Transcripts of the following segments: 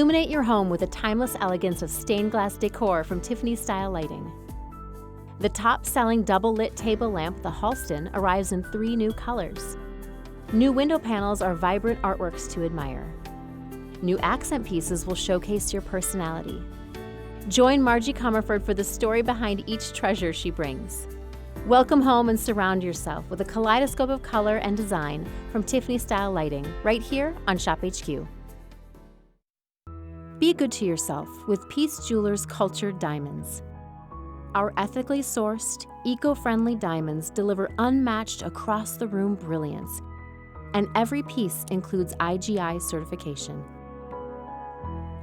Illuminate your home with the timeless elegance of stained glass decor from Tiffany Style Lighting. The top-selling double-lit table lamp, the Halston, arrives in 3 new colors. New window panels are vibrant artworks to admire. New accent pieces will showcase your personality. Join Margie Comerford for the story behind each treasure she brings. Welcome home and surround yourself with a kaleidoscope of color and design from Tiffany Style Lighting, right here on ShopHQ. Be good to yourself with Peace Jewelers Cultured Diamonds. Our ethically sourced, eco-friendly diamonds deliver unmatched across-the-room brilliance, and every piece includes IGI certification.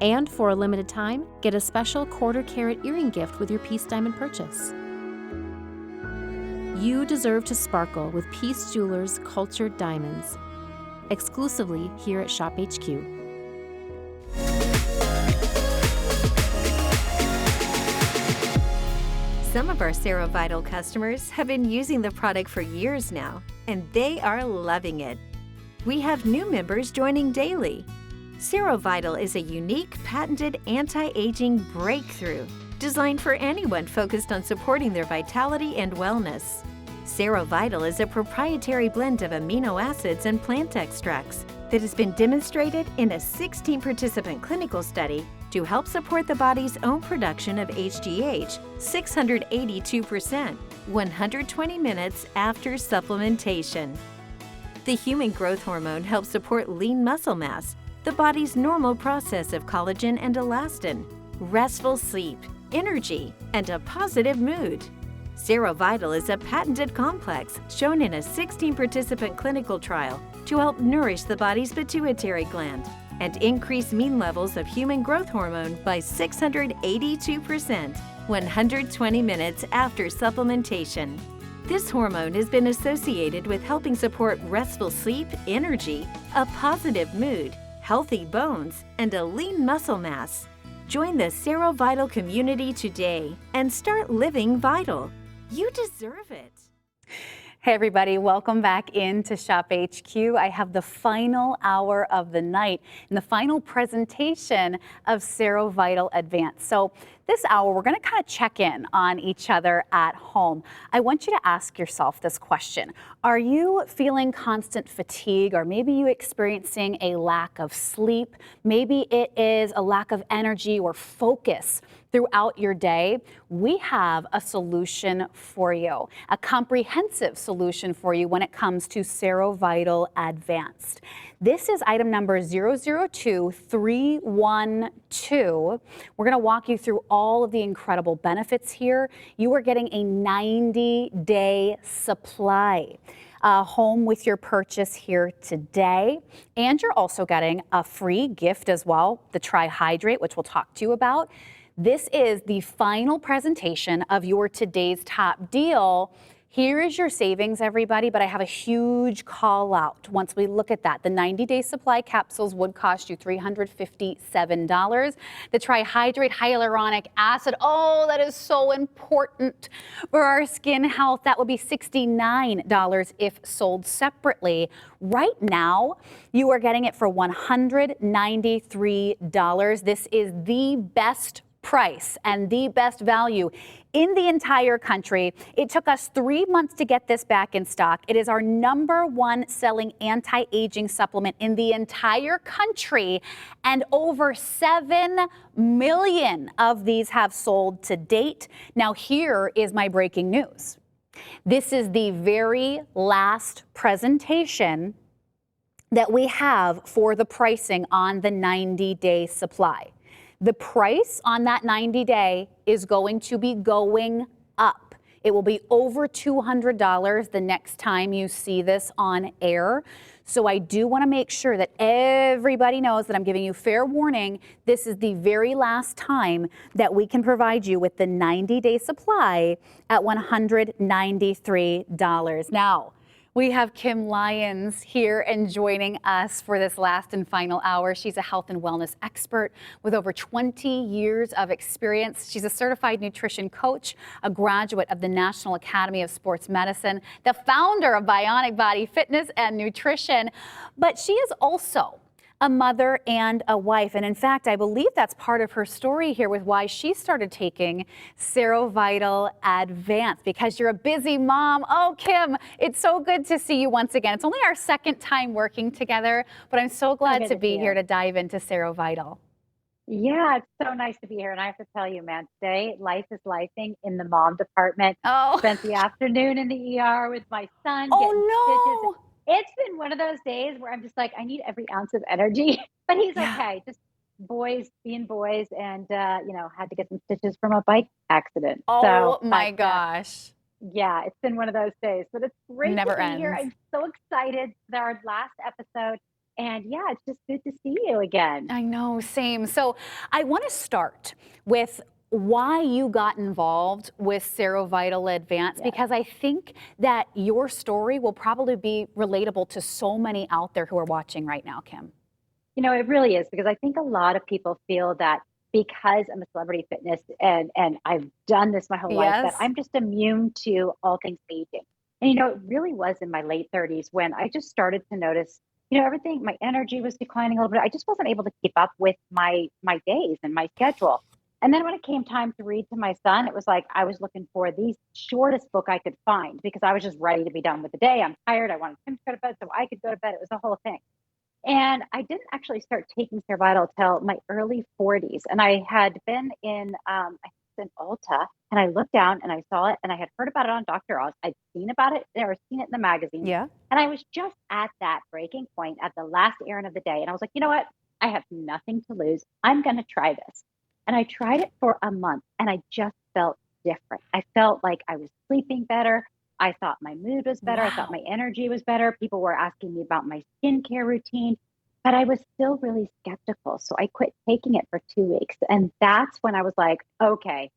And for a limited time, get a special quarter-carat earring gift with your Peace Diamond purchase. You deserve to sparkle with Peace Jewelers Cultured Diamonds, exclusively here at ShopHQ. Some of our SeroVital customers have been using the product for years now, and they are loving it. We have new members joining daily. SeroVital is a unique, patented anti-aging breakthrough designed for anyone focused on supporting their vitality and wellness. SeroVital is a proprietary blend of amino acids and plant extracts that has been demonstrated in a 16-participant clinical study to help support the body's own production of HGH 682%, 120 minutes after supplementation. The human growth hormone helps support lean muscle mass, the body's normal process of collagen and elastin, restful sleep, energy, and a positive mood. SeroVital is a patented complex shown in a 16-participant clinical trial to help nourish the body's pituitary gland and increase mean levels of human growth hormone by 682%, 120 minutes after supplementation. This hormone has been associated with helping support restful sleep, energy, a positive mood, healthy bones, and a lean muscle mass. Join the SeroVital community today and start living vital. You deserve it. Hey everybody, welcome back into ShopHQ. I have the final hour of the night and the final presentation of SeroVital Advanced. So this hour, we're gonna kind of check in on each other at home. I want you to ask yourself this question. Are you feeling constant fatigue, or maybe you experiencing a lack of sleep? Maybe it is a lack of energy or focus throughout your day. We have a solution for you, a comprehensive solution for you when it comes to SeroVital Advanced. This is item number 002312. We're gonna walk you through all of the incredible benefits here. You are getting a 90-day supply home with your purchase here today. And you're also getting a free gift as well, the Tri-Hydrate, which we'll talk to you about. This is the final presentation of your today's top deal. Here is your savings, everybody, but I have a huge call out. Once we look at that, the 90-day supply capsules would cost you $357. The Tri-Hydrate Hyaluronic Acid, oh, that is so important for our skin health. That would be $69 if sold separately. Right now, you are getting it for $193. This is the best price and the best value in the entire country. It took us 3 months to get this back in stock. It is our #1 selling anti-aging supplement in the entire country, and over 7 million of these have sold to date. Now here is my breaking news. This is the very last presentation that we have for the pricing on the 90-day supply. The price on that 90-day is going to be going up. It will be over $200 the next time you see this on air. So I do want to make sure that everybody knows that I'm giving you fair warning. This is the very last time that we can provide you with the 90-day supply at $193. Now, we have Kim Lyons here and joining us for this last and final hour. She's a health and wellness expert with over 20 years of experience. She's a certified nutrition coach, a graduate of the National Academy of Sports Medicine, the founder of Bionic Body Fitness and Nutrition. But she is also a mother and a wife. And in fact, I believe that's part of her story here with why she started taking SeroVital Advanced, because you're a busy mom. Oh, Kim, it's so good to see you once again. It's only our second time working together, but I'm so glad to be here to dive into SeroVital. Yeah, it's so nice to be here. And I have to tell you, man, today life is lifing in the mom department. Oh, Spent the afternoon in the ER with my son getting stitches. oh It's been one of those days where I'm just like, I need every ounce of energy, but he's no. Yeah. okay. Just boys being boys, and had to get some stitches from a bike accident. Oh So, my gosh. yeah, it's been one of those days, but it's great to Never be here. ends. I'm so excited for our last episode. And yeah, it's just good to see you again. I know, same. So I want to start with why you got involved with SeroVital Advanced, Yeah. because I think that your story will probably be relatable to so many out there who are watching right now, Kim. It really is, because I think a lot of people feel that because I'm a celebrity fitness and I've done this my whole life, that Yes. I'm just immune to all things aging. And it really was in my late 30s when I just started to notice, everything, my energy was declining a little bit. I just wasn't able to keep up with my days and my schedule. And then when it came time to read to my son, it was like I was looking for the shortest book I could find because I was just ready to be done with the day. I'm tired. I wanted him to go to bed so I could go to bed. It was a whole thing. And I didn't actually start taking SeroVital till my early 40s. And I had been I was in Ulta, and I looked down and I saw it, and I had heard about it on Dr. Oz. I'd seen about it or seen it in the magazine. Yeah. And I was just at that breaking point at the last errand of the day. And I was like, you know what? I have nothing to lose. I'm going to try this. And I tried it for a month, and I just felt different. I felt like I was sleeping better. I thought my mood was better. I thought Wow. my energy was better. People were asking me about my skincare routine, but I was still really skeptical. So I quit taking it for 2 weeks. And that's when I was like, okay,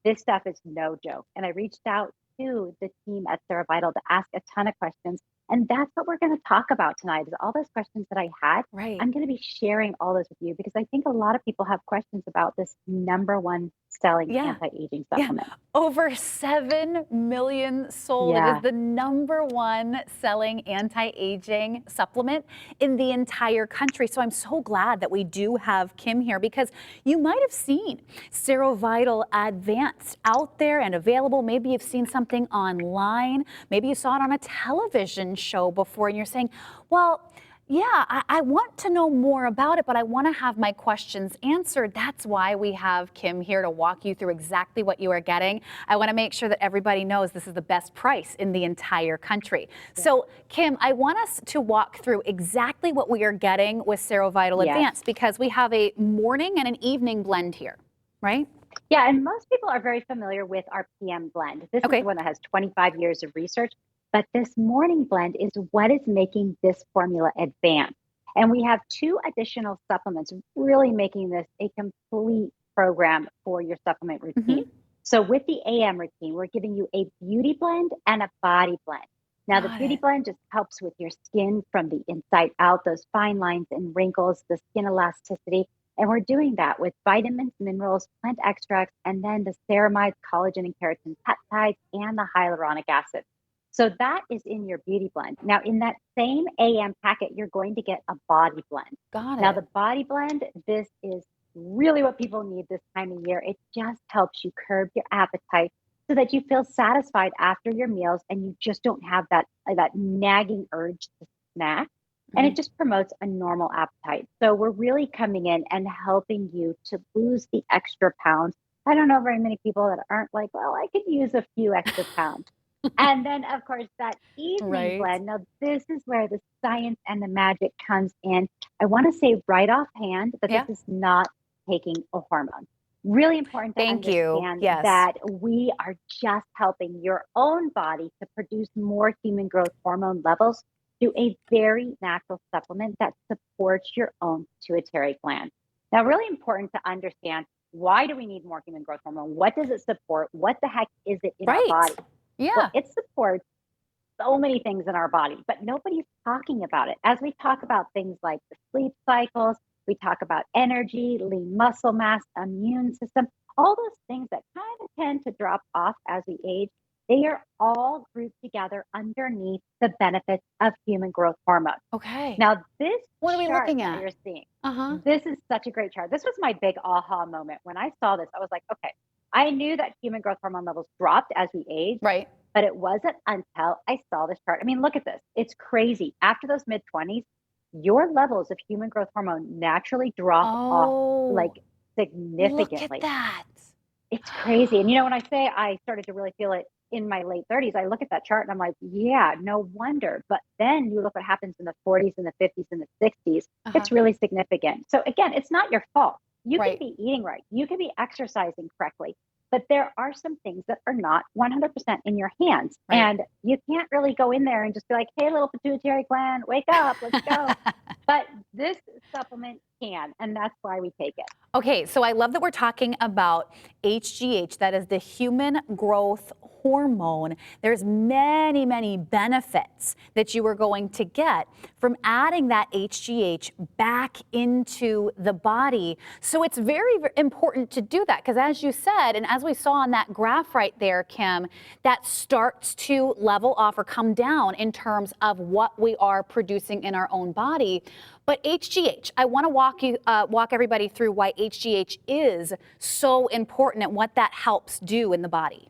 this stuff is no joke. And I reached out to the team at SeroVital to ask a ton of questions. And that's what we're going to talk about tonight, is all those questions that I had. Right. I'm going to be sharing all those with you because I think a lot of people have questions about this number one selling Yeah. anti-aging Yeah. supplement. Over 7 million sold. It is Yeah. the #1 selling anti-aging supplement in the entire country. So I'm so glad that we do have Kim here, because you might have seen SeroVital Advanced out there and available. Maybe you've seen something online. Maybe you saw it on a television show before and you're saying, well, yeah, I want to know more about it, but I want to have my questions answered. That's why we have Kim here to walk you through exactly what you are getting. I want to make sure that everybody knows this is the best price in the entire country. Yeah. So, Kim, I want us to walk through exactly what we are getting with SeroVital Advanced, because we have a morning and an evening blend here, right? Yeah, and most people are very familiar with our PM blend. This is the one that has 25 years of research. But this morning blend is what is making this formula advanced. And we have 2 additional supplements, really making this a complete program for your supplement routine. Mm-hmm. So with the AM routine, we're giving you a beauty blend and a body blend. Now, the beauty blend just helps with your skin from the inside out, those fine lines and wrinkles, the skin elasticity. And we're doing that with vitamins, minerals, plant extracts, and then the ceramides, collagen and keratin peptides, and the hyaluronic acid. So that is in your beauty blend. Now, in that same AM packet, you're going to get a body blend. Got it. Now, the body blend, this is really what people need this time of year. It just helps you curb your appetite so that you feel satisfied after your meals and you just don't have that nagging urge to snack. And it just promotes a normal appetite. So we're really coming in and helping you to lose the extra pounds. I don't know very many people that aren't like, well, I could use a few extra pounds. And then, of course, that evening blend. Now, this is where the science and the magic comes in. I want to say right offhand that this is not taking a hormone. Really important to understand that we are just helping your own body to produce more human growth hormone levels through a very natural supplement that supports your own pituitary gland. Now, really important to understand, why do we need more human growth hormone? What does it support? What the heck is it in our body? Yeah. Well, it supports so many things in our body, but nobody's talking about it. As we talk about things like the sleep cycles, we talk about energy, lean muscle mass, immune system, all those things that kind of tend to drop off as we age. They are all grouped together underneath the benefits of human growth hormone. Okay. Now, this What are we chart looking that at? you're seeing, Uh-huh. this is such a great chart. This was my big aha moment. When I saw this, I was like, okay, I knew that human growth hormone levels dropped as we age, Right. but it wasn't until I saw this chart. I mean, look at this. It's crazy. After those mid 20s, your levels of human growth hormone naturally drop off like Oh, look at significantly. that. It's crazy. And when I say I started to really feel it in my late 30s, I look at that chart and I'm like, yeah, no wonder. But then you look what happens in the 40s and the 50s and the 60s. Uh-huh. It's really significant. So again, it's not your fault. You can Right. be eating right. You can be exercising correctly. But there are some things that are not 100% in your hands. Right. And you can't really go in there and just be like, hey, little pituitary gland, wake up, let's go. But this supplement can, and that's why we take it. Okay, so I love that we're talking about HGH, that is the human growth hormone. There's many, many benefits that you are going to get from adding that HGH back into the body. So it's very, very important to do that because as you said, and as we saw on that graph right there, Kim, that starts to level off or come down in terms of what we are producing in our own body. But HGH, I want to walk everybody through why HGH is so important and what that helps do in the body.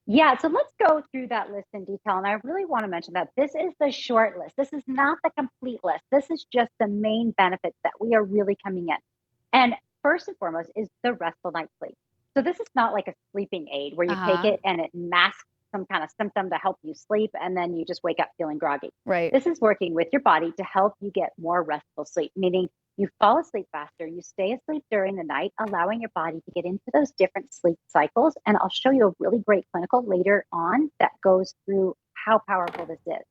Yeah, so let's go through that list in detail. And I really want to mention that this is the short list. This is not the complete list. This is just the main benefits that we are really coming in. And first and foremost is the restful night sleep. So this is not like a sleeping aid where you take it and it masks some kind of symptom to help you sleep and then you just wake up feeling groggy. Right. This is working with your body to help you get more restful sleep, meaning you fall asleep faster, you stay asleep during the night, allowing your body to get into those different sleep cycles. And I'll show you a really great clinical later on that goes through how powerful this is.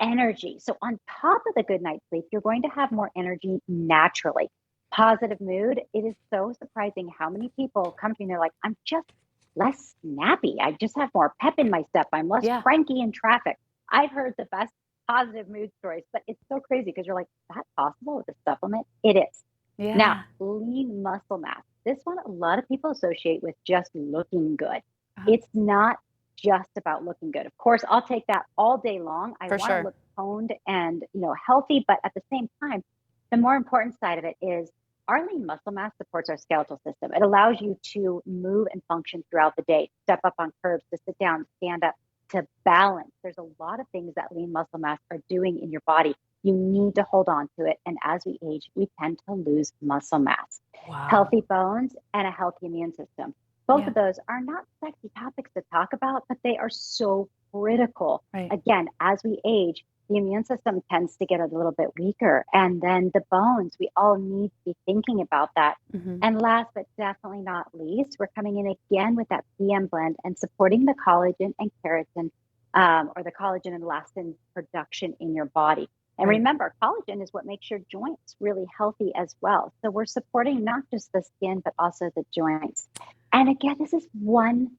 Energy. So on top of the good night's sleep, you're going to have more energy naturally. Positive mood. It is so surprising how many people come to me and they're like, I'm just less snappy. I just have more pep in my step. I'm less cranky in traffic. I've heard the best positive mood stories, but it's so crazy because you're like, is that possible with a supplement? It is. Yeah. Now, lean muscle mass. This one, a lot of people associate with just looking good. It's not just about looking good. Of course, I'll take that all day long. I want to look toned and, healthy, but at the same time, the more important side of it is our lean muscle mass supports our skeletal system. It allows you to move and function throughout the day, step up on curbs, to sit down, stand up, to balance. There's a lot of things that lean muscle mass are doing in your body. You need to hold on to it. And as we age, we tend to lose muscle mass. Wow. Healthy bones and a healthy immune system. Both of those are not sexy topics to talk about, but they are so critical. Right. Again, as we age, the immune system tends to get a little bit weaker. And then the bones, we all need to be thinking about that. And last but definitely not least, we're coming in again with that PM blend and supporting the collagen and keratin, or the collagen and elastin production in your body. And remember, collagen is what makes your joints really healthy as well. So we're supporting not just the skin, but also the joints. And again, this is one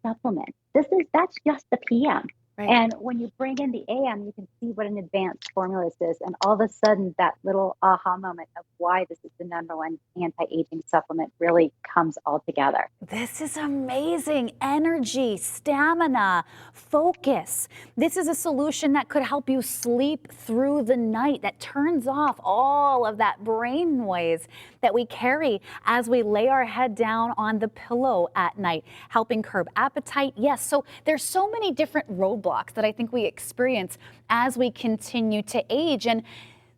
supplement. That's just the PM. And when you bring in the AM, you can see what an advanced formula this is. And all of a sudden, that little aha moment of why this is the #1 anti-aging supplement really comes all together. This is amazing. Energy, stamina, focus. This is a solution that could help you sleep through the night, that turns off all of that brain noise that we carry as we lay our head down on the pillow at night, helping curb appetite. Yes, so there's so many different roadblocks that I think we experience as we continue to age. And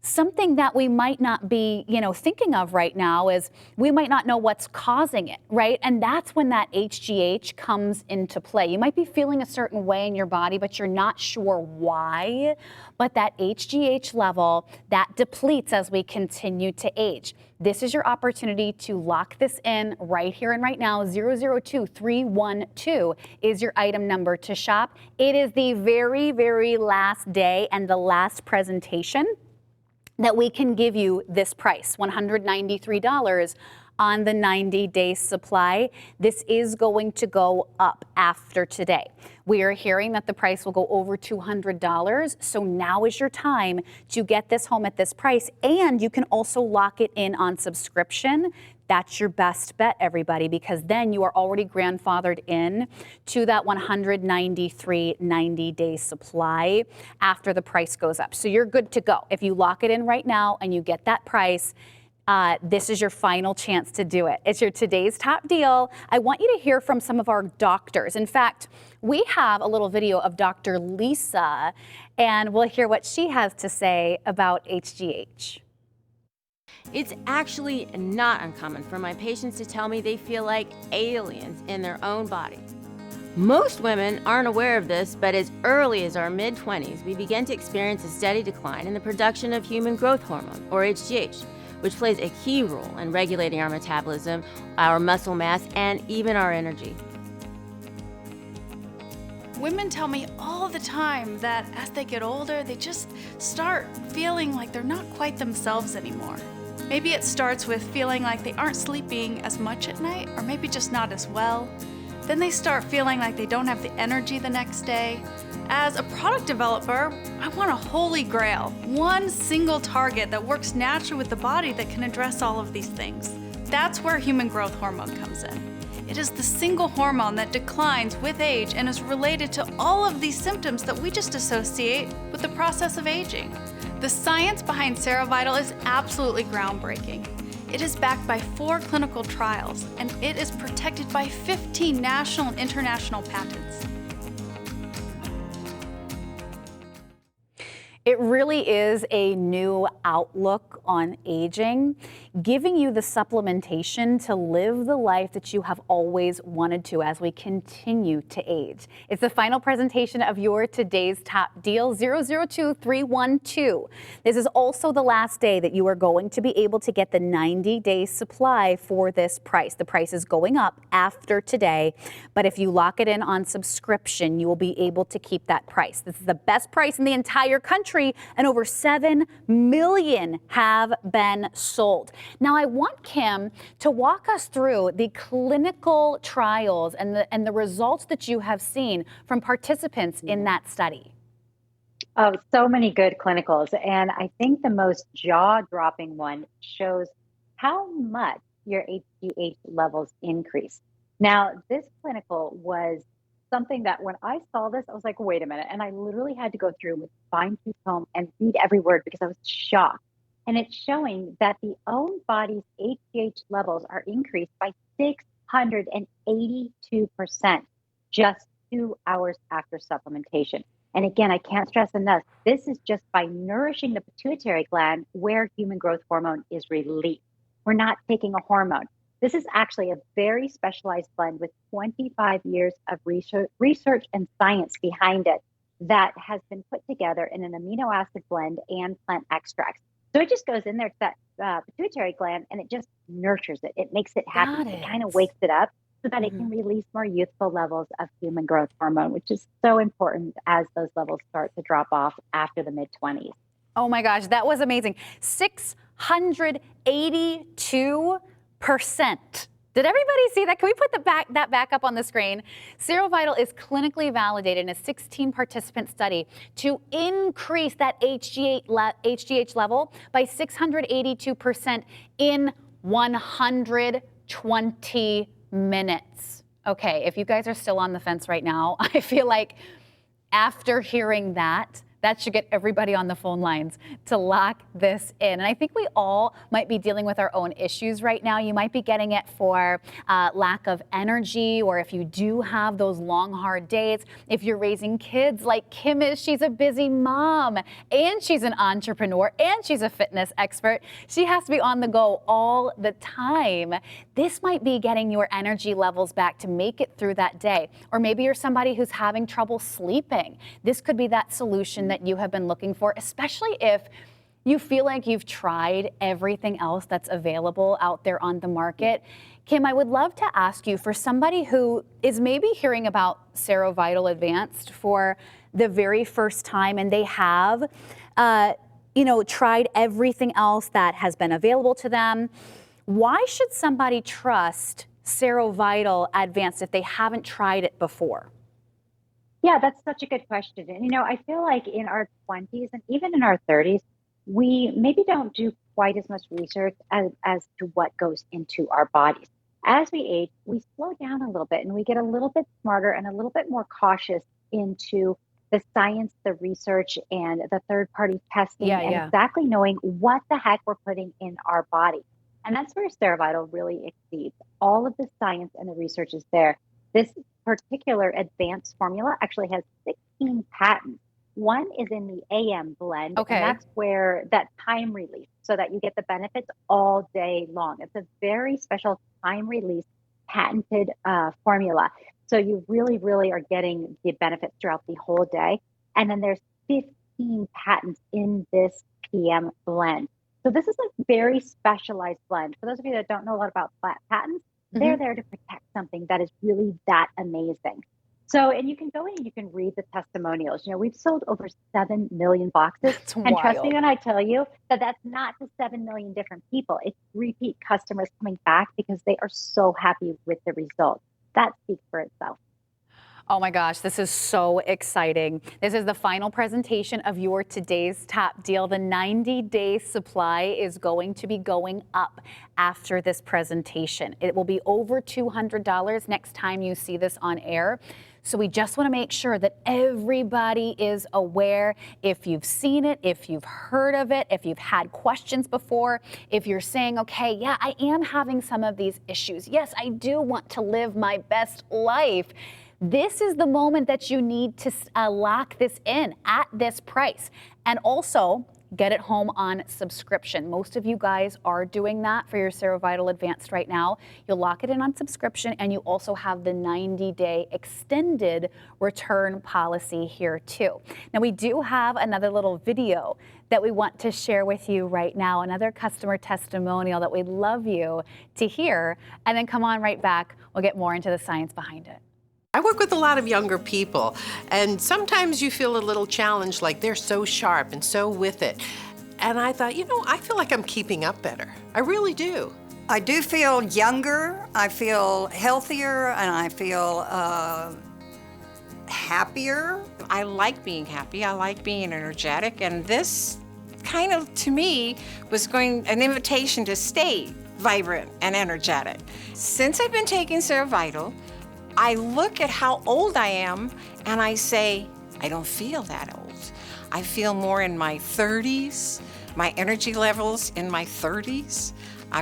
something that we might not be, thinking of right now is we might not know what's causing it, right? And that's when that HGH comes into play. You might be feeling a certain way in your body, but you're not sure why. But that HGH level, that depletes as we continue to age. This is your opportunity to lock this in right here and right now. 002312 is your item number to shop. It is the very, very last day and the last presentation that we can give you this price, $193 on the 90-day supply. This is going to go up after today. We are hearing that the price will go over $200, so now is your time to get this home at this price, and you can also lock it in on subscription that's your best bet, everybody, because then you are already grandfathered in to that 193 90-day supply after the price goes up. So you're good to go. If you lock it in right now and you get that price, this is your final chance to do it. It's your today's top deal. I want you to hear from some of our doctors. In fact, we have a little video of Dr. Lisa, and we'll hear what she has to say about HGH. It's actually not uncommon for my patients to tell me they feel like aliens in their own body. Most women aren't aware of this, but as early as our mid-20s, we begin to experience a steady decline in the production of human growth hormone, or HGH, which plays a key role in regulating our metabolism, our muscle mass, and even our energy. Women tell me all the time that as they get older, they just start feeling like they're not quite themselves anymore. Maybe it starts with feeling like they aren't sleeping as much at night, or maybe just not as well. Then they start feeling like they don't have the energy the next day. As a product developer, I want a holy grail, one single target that works naturally with the body that can address all of these things. That's where human growth hormone comes in. It is the single hormone that declines with age and is related to all of these symptoms that we just associate with the process of aging. The science behind SeroVital is absolutely groundbreaking. It is backed by 4 clinical trials, and it is protected by 15 national and international patents. It really is a new outlook on aging, giving you the supplementation to live the life that you have always wanted to as we continue to age. It's the final presentation of your today's top deal, 002312. This is also the last day that you are going to be able to get the 90-day supply for this price. The price is going up after today, but if you lock it in on subscription, you will be able to keep that price. This is the best price in the entire country, and over 7 million have been sold. Now, I want Kim to walk us through the clinical trials and the results that you have seen from participants in that study. Oh, so many good clinicals. And I think the most jaw-dropping one shows how much your HGH levels increase. Now, this clinical was something that when I saw this, I was like, wait a minute. And I literally had to go through with fine-tooth comb and read every word because I was shocked. And it's showing that the own body's HGH levels are increased by 682% just 2 hours after supplementation. And again, I can't stress enough, this is just by nourishing the pituitary gland where human growth hormone is released. We're not taking a hormone. This is actually a very specialized blend with 25 years of research and science behind it that has been put together in an amino acid blend and plant extracts. So it just goes in there to that pituitary gland and it just nurtures it. It makes it happy. It kind of wakes it up so that it can release more youthful levels of human growth hormone, which is so important as those levels start to drop off after the mid-20s. Oh my gosh, that was amazing. 682%. Did everybody see that? Can we put that back up on the screen? SeroVital is clinically validated in a 16-participant study to increase that HGH level by 682% in 120 minutes. Okay, if you guys are still on the fence right now, I feel like after hearing that should get everybody on the phone lines to lock this in. And I think we all might be dealing with our own issues right now. You might be getting it for lack of energy, or if you do have those long, hard days. If you're raising kids like Kim is, she's a busy mom, and she's an entrepreneur, and she's a fitness expert. She has to be on the go all the time. This might be getting your energy levels back to make it through that day. Or maybe you're somebody who's having trouble sleeping. This could be that solution that you have been looking for, especially if you feel like you've tried everything else that's available out there on the market. Kim, I would love to ask you, for somebody who is maybe hearing about SeroVital Advanced for the very first time, and they have, tried everything else that has been available to them, why should somebody trust SeroVital Advanced if they haven't tried it before? Yeah, that's such a good question. And, I feel like in our 20s and even in our 30s, we maybe don't do quite as much research as to what goes into our bodies. As we age, we slow down a little bit and we get a little bit smarter and a little bit more cautious into the science, the research, and the third-party testing, and exactly knowing what the heck we're putting in our body. And that's where SeroVital really exceeds. All of the science and the research is there. This particular advanced formula actually has 16 patents. One is in the AM blend, and that's where that time release, so that you get the benefits all day long. It's a very special time release patented formula. So you really, really are getting the benefits throughout the whole day. And then there's 15 patents in this PM blend. So this is a very specialized blend. For those of you that don't know a lot about patents, they're there to protect something that is really that amazing. So, and you can go in and you can read the testimonials. You know, we've sold over 7 million boxes. And trust me when I tell you that that's not the 7 million different people. It's repeat customers coming back because they are so happy with the results. That speaks for itself. Oh my gosh, this is so exciting. This is the final presentation of your today's top deal. The 90-day supply is going to be going up after this presentation. It will be over $200 next time you see this on air. So we just want to make sure that everybody is aware. If you've seen it, if you've heard of it, if you've had questions before, if you're saying, okay, yeah, I am having some of these issues. Yes, I do want to live my best life. This is the moment that you need to lock this in at this price. And also, get it home on subscription. Most of you guys are doing that for your SeroVital Advanced right now. You'll lock it in on subscription, and you also have the 90-day extended return policy here too. Now, we do have another little video that we want to share with you right now, another customer testimonial that we'd love you to hear, and then come on right back. We'll get more into the science behind it. I work with a lot of younger people, and sometimes you feel a little challenged, like they're so sharp and so with it. And I thought, you know, I feel like I'm keeping up better. I really do. I do feel younger, I feel healthier, and I feel happier. I like being happy, I like being energetic, and this kind of, to me, was an invitation to stay vibrant and energetic. Since I've been taking SeroVital, I look at how old I am and I say, I don't feel that old. I feel more in my 30s, my energy levels in my 30s,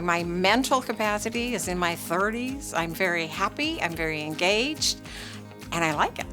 my mental capacity is in my 30s. I'm very happy, I'm very engaged, and I like it.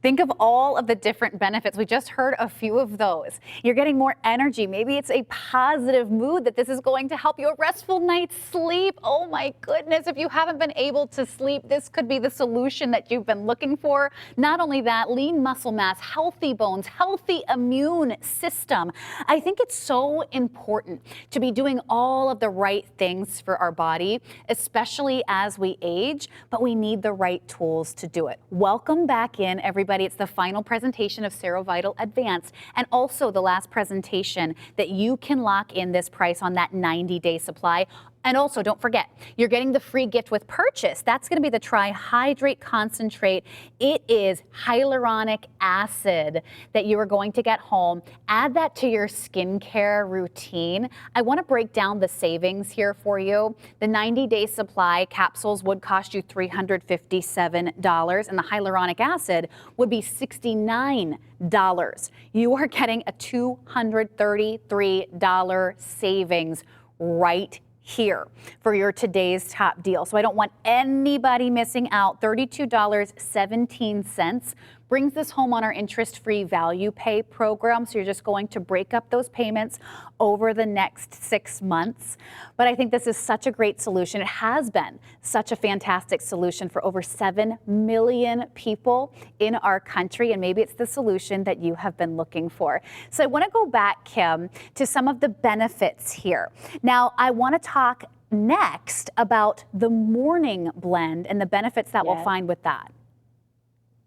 Think of all of the different benefits. We just heard a few of those. You're getting more energy. Maybe it's a positive mood that this is going to help you. A restful night's sleep. Oh my goodness, if you haven't been able to sleep, this could be the solution that you've been looking for. Not only that, lean muscle mass, healthy bones, healthy immune system. I think it's so important to be doing all of the right things for our body, especially as we age, but we need the right tools to do it. Welcome back in, everybody. It's the final presentation of SeroVital Advanced, and also the last presentation that you can lock in this price on that 90-day supply. And also, don't forget, you're getting the free gift with purchase. That's going to be the Trihydrate Concentrate. It is hyaluronic acid that you are going to get home. Add that to your skincare routine. I want to break down the savings here for you. The 90-day supply capsules would cost you $357, and the hyaluronic acid would be $69. You are getting a $233 savings right here for your today's top deal. So I don't want anybody missing out. $32.17 brings this home on our interest-free value pay program. So you're just going to break up those payments over the next 6 months. But I think this is such a great solution. It has been such a fantastic solution for over 7 million people in our country. And maybe it's the solution that you have been looking for. So I want to go back, Kim, to some of the benefits here. Now, I want to talk next about the morning blend and the benefits that we'll find with that.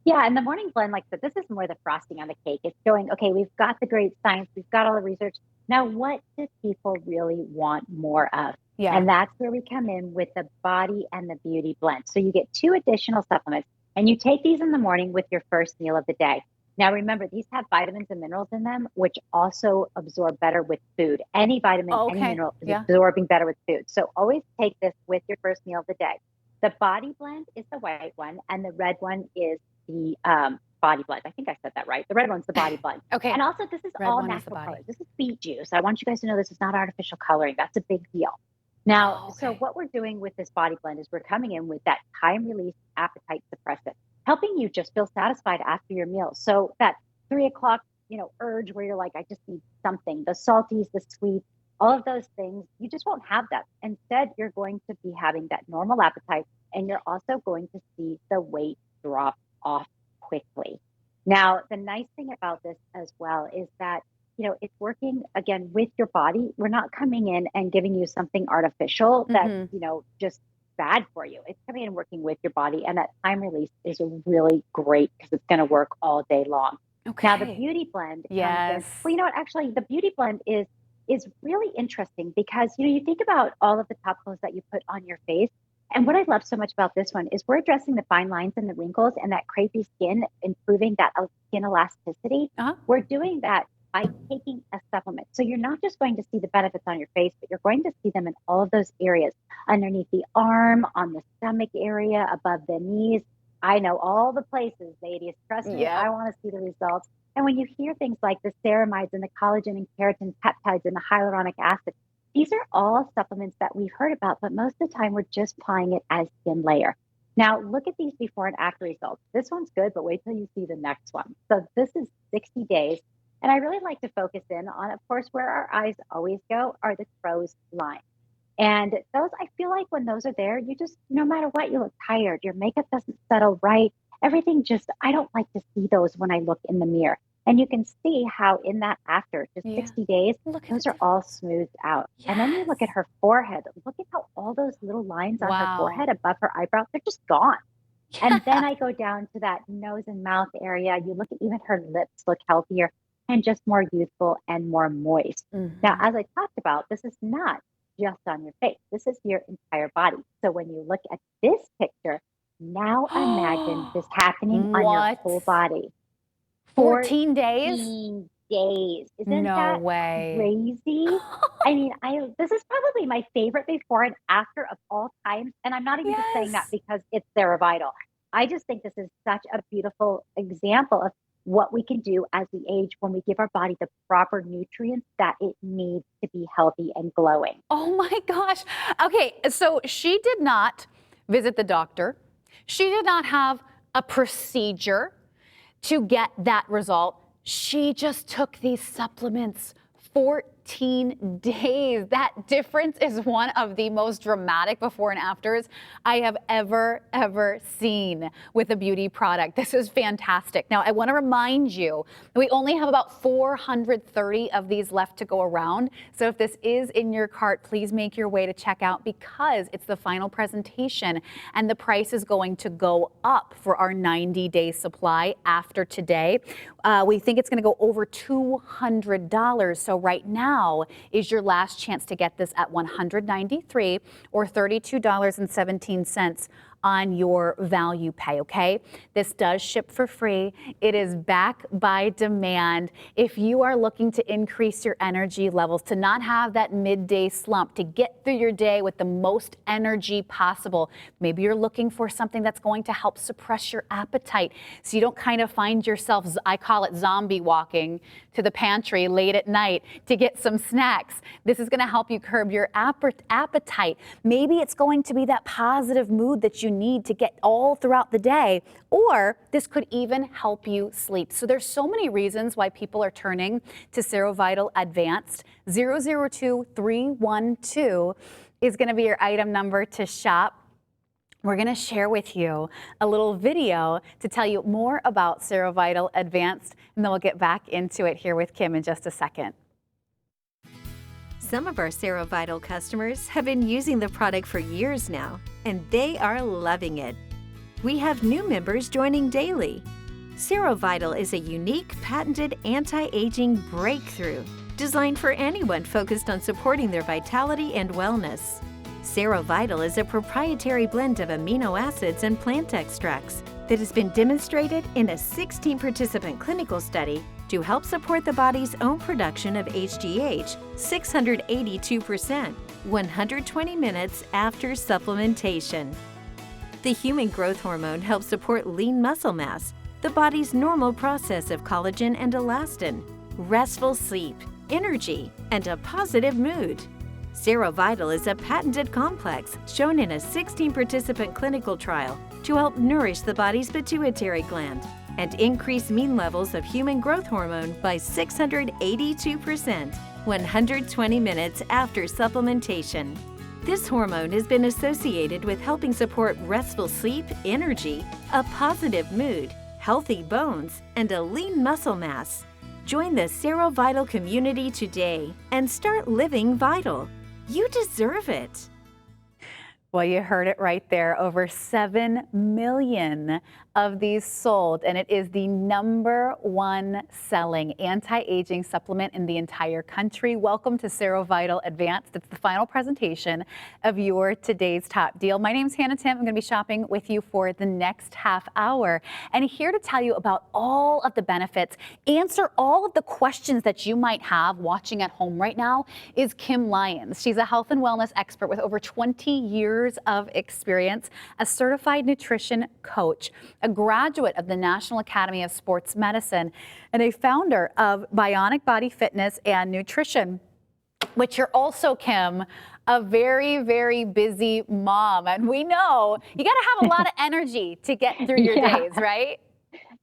Yeah, and the morning blend, like I said, this is more the frosting on the cake. It's going, okay, we've got the great science, we've got all the research. Now, what do people really want more of? Yeah. And that's where we come in with the body and the beauty blend. So you get 2 additional supplements, and you take these in the morning with your first meal of the day. Now, remember, these have vitamins and minerals in them, which also absorb better with food. Any vitamin, any mineral is absorbing better with food. So always take this with your first meal of the day. The body blend is the white one, and the red one is the body blend. I think I said that right. The red one's the body blend. Okay. And also, this is Red all one is the natural body. colors. This is beet juice. I want you guys to know this is not artificial coloring. That's a big deal. Now, so what we're doing with this body blend is we're coming in with that time-release appetite suppressant, helping you just feel satisfied after your meal. So that 3 o'clock, urge where you're like, I just need something, the salties, the sweets, all of those things, you just won't have that. Instead, you're going to be having that normal appetite, and you're also going to see the weight drop off quickly. Now, the nice thing about this as well is that it's working again with your body. We're not coming in and giving you something artificial that's, just bad for you. It's coming in and working with your body. And that time release is really great because it's going to work all day long. Okay. Now, the beauty blend. Yes. Well, you know what? Actually, the beauty blend is really interesting because, you think about all of the topicals that you put on your face. And what I love so much about this one is we're addressing the fine lines and the wrinkles and that crepey skin, improving that skin elasticity. We're doing that by taking a supplement. So you're not just going to see the benefits on your face, but you're going to see them in all of those areas, underneath the arm, on the stomach area, above the knees. I know all the places, ladies. Trust me, I want to see the results. And when you hear things like the ceramides and the collagen and keratin peptides and the hyaluronic acid, these are all supplements that we've heard about, but most of the time we're just applying it as skin layer. Now, look at these before and after results. This one's good, but wait till you see the next one. So this is 60 days. And I really like to focus in on, of course, where our eyes always go are the crow's line. And those, I feel like when those are there, you just, no matter what, you look tired. Your makeup doesn't settle right. Everything just, I don't like to see those when I look in the mirror. And you can see how in that after just 60 days, those are all smoothed out. And then you look at her forehead. Look at how all those little lines on her forehead above her eyebrow, they're just gone. And then I go down to that nose and mouth area. You look at even her lips look healthier and just more youthful and more moist. Now, as I talked about, this is not just on your face. This is your entire body. So when you look at this picture, now imagine this happening on your whole body. 14 days? 14 days. Isn't No that way. crazy? I mean, this is probably my favorite before and after of all times. And I'm not even just saying that because it's SeroVital. I just think this is such a beautiful example of what we can do as we age when we give our body the proper nutrients that it needs to be healthy and glowing. Oh my gosh. Okay, so she did not visit the doctor. She did not have a procedure to get that result. She just took these supplements 14 days. That difference is one of the most dramatic before and afters I have ever seen with a beauty product. This is fantastic. Now, I want to remind you that we only have about 430 of these left to go around. So if this is in your cart, please make your way to checkout because it's the final presentation and the price is going to go up for our 90-day supply after today. We think it's going to go over $200. So right now is your last chance to get this at $193 or $32.17 on your value pay, okay? This does ship for free. It is back by demand. If you are looking to increase your energy levels, to not have that midday slump, to get through your day with the most energy possible, maybe you're looking for something that's going to help suppress your appetite so you don't kind of find yourself, I call it zombie walking, to the pantry late at night to get some snacks. This is going to help you curb your appetite. Maybe it's going to be that positive mood that you need to get all throughout the day, or this could even help you sleep. So there's so many reasons why people are turning to SeroVital Advanced. 002312 is going to be your item number to shop. We're going to share with you a little video to tell you more about SeroVital Advanced, and then we'll get back into it here with Kim in just a second. Some of our SeroVital customers have been using the product for years now, and they are loving it. We have new members joining daily. SeroVital is a unique, patented anti-aging breakthrough designed for anyone focused on supporting their vitality and wellness. SeroVital is a proprietary blend of amino acids and plant extracts that has been demonstrated in a 16-participant clinical study to help support the body's own production of HGH 682%, 120 minutes after supplementation. The human growth hormone helps support lean muscle mass, the body's normal process of collagen and elastin, restful sleep, energy, and a positive mood. SeroVital is a patented complex shown in a 16-participant clinical trial to help nourish the body's pituitary gland and increase mean levels of human growth hormone by 682%, 120 minutes after supplementation. This hormone has been associated with helping support restful sleep, energy, a positive mood, healthy bones, and a lean muscle mass. Join the SeroVital community today and start living vital. You deserve it. Well, you heard it right there. Over 7 million of these sold, and it is the #1 selling anti-aging supplement in the entire country. Welcome to SeroVital Advanced. It's the final presentation of your today's top deal. My name's Hannah Timm. I'm going to be shopping with you for the next half hour, and here to tell you about all of the benefits, answer all of the questions that you might have watching at home right now is Kim Lyons. She's a health and wellness expert with over 20 years of experience, a certified nutrition coach, a graduate of the National Academy of Sports Medicine, and a founder of Bionic Body Fitness and Nutrition, which you're also, Kim, a very, very busy mom. And we know you got to have a lot of energy to get through your days, right?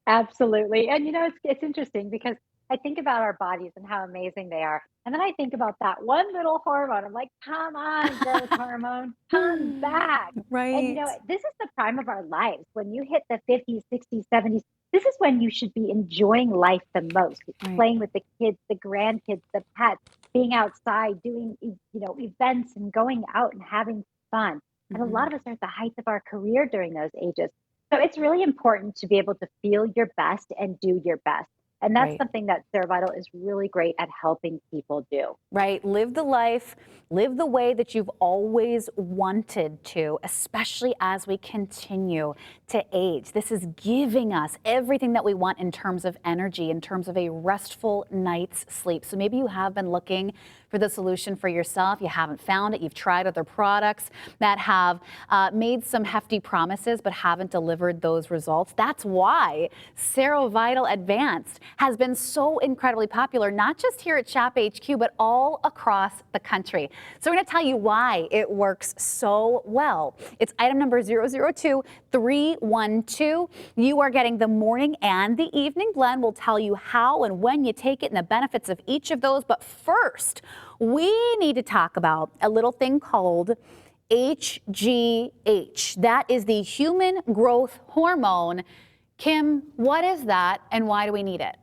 Absolutely. And it's interesting because I think about our bodies and how amazing they are. And then I think about that one little hormone. I'm like, come on, growth hormone, come back. Right. And this is the prime of our lives. When you hit the 50s, 60s, 70s, this is when you should be enjoying life the most, playing with the kids, the grandkids, the pets, being outside, doing, events and going out and having fun. And a lot of us are at the height of our career during those ages. So it's really important to be able to feel your best and do your best. And that's something that SeroVital is really great at helping people do. Right. Live the life, live the way that you've always wanted to, especially as we continue to age. This is giving us everything that we want in terms of energy, in terms of a restful night's sleep. So maybe you have been looking for the solution for yourself. You haven't found it. You've tried other products that have made some hefty promises but haven't delivered those results. That's why SeroVital Advanced has been so incredibly popular, not just here at ShopHQ, but all across the country. So we're going to tell you why it works so well. It's item number 002312. You are getting the morning and the evening blend. We'll tell you how and when you take it and the benefits of each of those. But first, we need to talk about a little thing called HGH. That is the human growth hormone. Kim, what is that and why do we need it?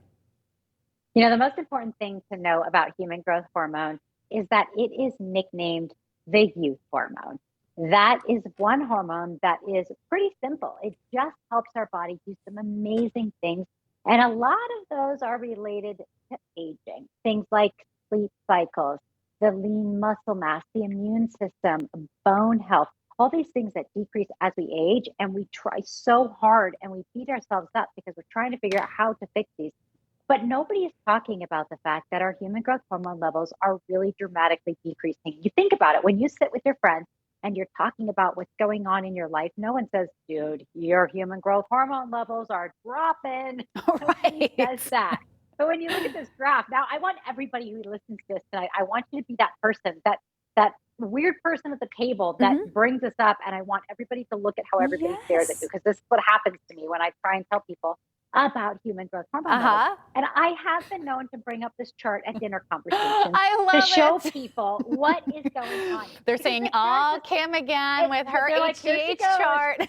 The most important thing to know about human growth hormone is that it is nicknamed the youth hormone. That is one hormone that is pretty simple. It just helps our body do some amazing things. And a lot of those are related to aging. Things like sleep cycles, the lean muscle mass, the immune system, bone health, all these things that decrease as we age. And we try so hard and we beat ourselves up because we're trying to figure out how to fix these. But nobody is talking about the fact that our human growth hormone levels are really dramatically decreasing. You think about it, when you sit with your friends and you're talking about what's going on in your life, no one says, dude, your human growth hormone levels are dropping. Nobody says that. But when you look at this graph, now I want everybody who listens to this tonight, I want you to be that person, that weird person at the table that brings us up. And I want everybody to look at how everybody stares at you, because this is what happens to me when I try and tell people about human growth hormone levels. And I have been known to bring up this chart at dinner conversations to show people what is going on. They're saying, oh, Kim again with her HGH chart.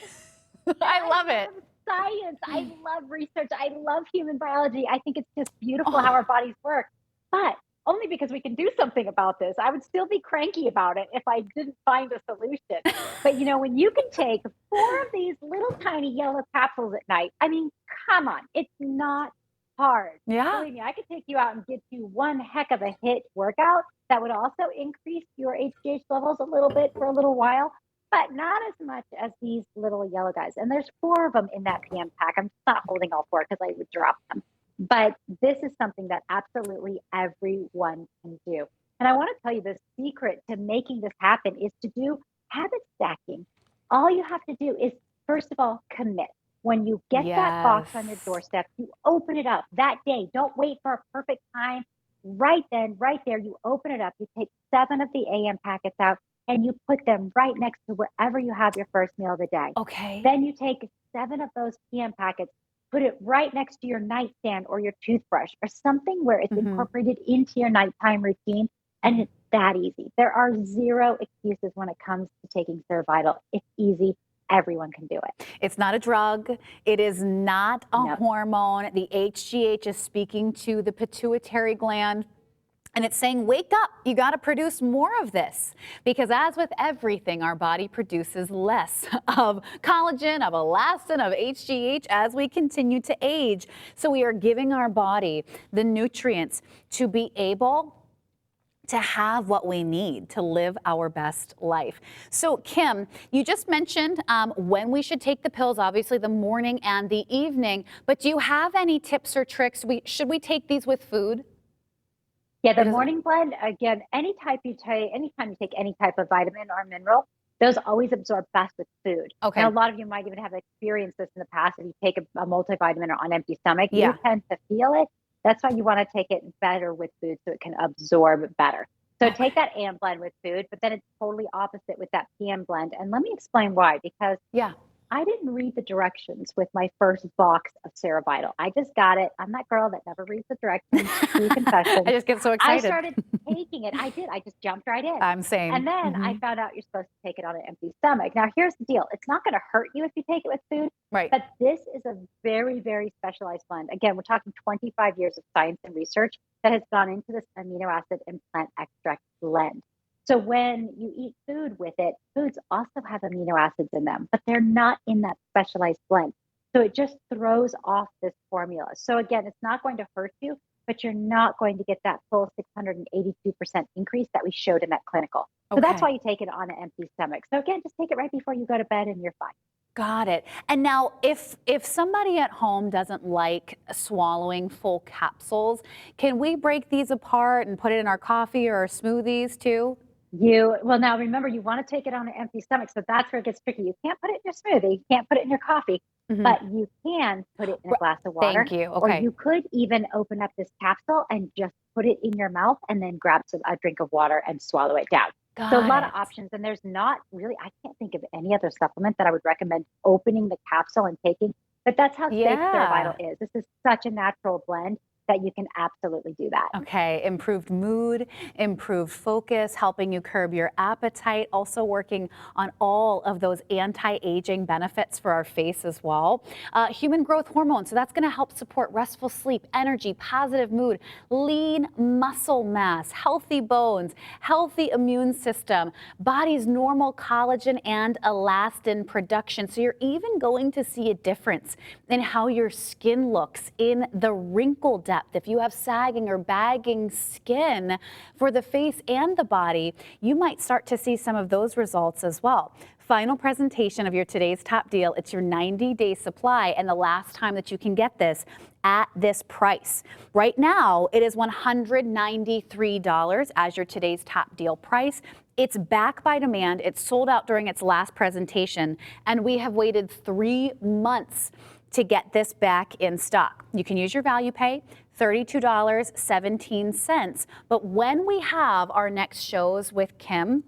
I love it. Science. I love research. I love human biology. I think it's just beautiful how our bodies work. But only because we can do something about this. I would still be cranky about it if I didn't find a solution. But when you can take 4 of these little tiny yellow capsules at night, I mean, come on, it's not hard. Yeah. Believe me, I could take you out and get you one heck of a hit workout that would also increase your HGH levels a little bit for a little while. but not as much as these little yellow guys. And there's 4 of them in that PM pack. I'm not holding all 4 because I would drop them. But this is something that absolutely everyone can do. And I want to tell you the secret to making this happen is to do habit stacking. All you have to do is, first of all, commit. When you get that box on your doorstep, you open it up that day. Don't wait for a perfect time. Right then, right there, you open it up. You take 7 of the AM packets out and you put them right next to wherever you have your first meal of the day. Okay. Then you take 7 of those PM packets, put it right next to your nightstand or your toothbrush or something where it's incorporated into your nighttime routine. And it's that easy. There are 0 excuses when it comes to taking SeroVital. It's easy. Everyone can do it. It's not a drug. It is not a hormone. The HGH is speaking to the pituitary gland. And it's saying, wake up, you got to produce more of this. Because as with everything, our body produces less of collagen, of elastin, of HGH as we continue to age. So we are giving our body the nutrients to be able to have what we need to live our best life. So Kim, you just mentioned when we should take the pills, obviously the morning and the evening, but do you have any tips or tricks? Should we take these with food? Yeah, the morning blend, again, anytime you take any type of vitamin or mineral, those always absorb best with food. Okay. Now, a lot of you might even have experienced this in the past. If you take a multivitamin on empty stomach, you tend to feel it. That's why you want to take it better with food so it can absorb better. So take that AM blend with food, but then it's totally opposite with that PM blend. And let me explain why, because I didn't read the directions with my first box of SeroVital. I just got it. I'm that girl that never reads the directions. True confession. I just get so excited. I started taking it. I did. I just jumped right in. I'm saying. And then I found out you're supposed to take it on an empty stomach. Now, here's the deal. It's not going to hurt you if you take it with food. Right. But this is a very, very specialized blend. Again, we're talking 25 years of science and research that has gone into this amino acid and plant extract blend. So when you eat food with it, foods also have amino acids in them, but they're not in that specialized blend. So it just throws off this formula. So again, it's not going to hurt you, but you're not going to get that full 682% increase that we showed in that clinical. So that's why you take it on an empty stomach. So again, just take it right before you go to bed and you're fine. Got it. And now if somebody at home doesn't like swallowing full capsules, can we break these apart and put it in our coffee or our smoothies too? Well, now remember, you want to take it on an empty stomach. So that's where it gets tricky. You can't put it in your smoothie. You can't put it in your coffee, but you can put it in a glass of water. Thank you. Okay. Or you could even open up this capsule and just put it in your mouth and then grab a drink of water and swallow it down. So a lot of options. And there's not really, I can't think of any other supplement that I would recommend opening the capsule and taking. But that's how safe SeroVital is. This is such a natural blend that you can absolutely do that. Okay, improved mood, improved focus, helping you curb your appetite, also working on all of those anti-aging benefits for our face as well. Human growth hormone, so that's gonna help support restful sleep, energy, positive mood, lean muscle mass, healthy bones, healthy immune system, body's normal collagen and elastin production. So you're even going to see a difference in how your skin looks, in the wrinkle depth. If you have sagging or bagging skin for the face and the body, you might start to see some of those results as well. Final presentation of your today's top deal. It's your 90-day supply and the last time that you can get this at this price. Right now, it is $193 as your today's top deal price. It's back by demand. It's sold out during its last presentation, and we have waited 3 months to get this back in stock. You can use your value pay, $32.17. But when we have our next shows with Kim,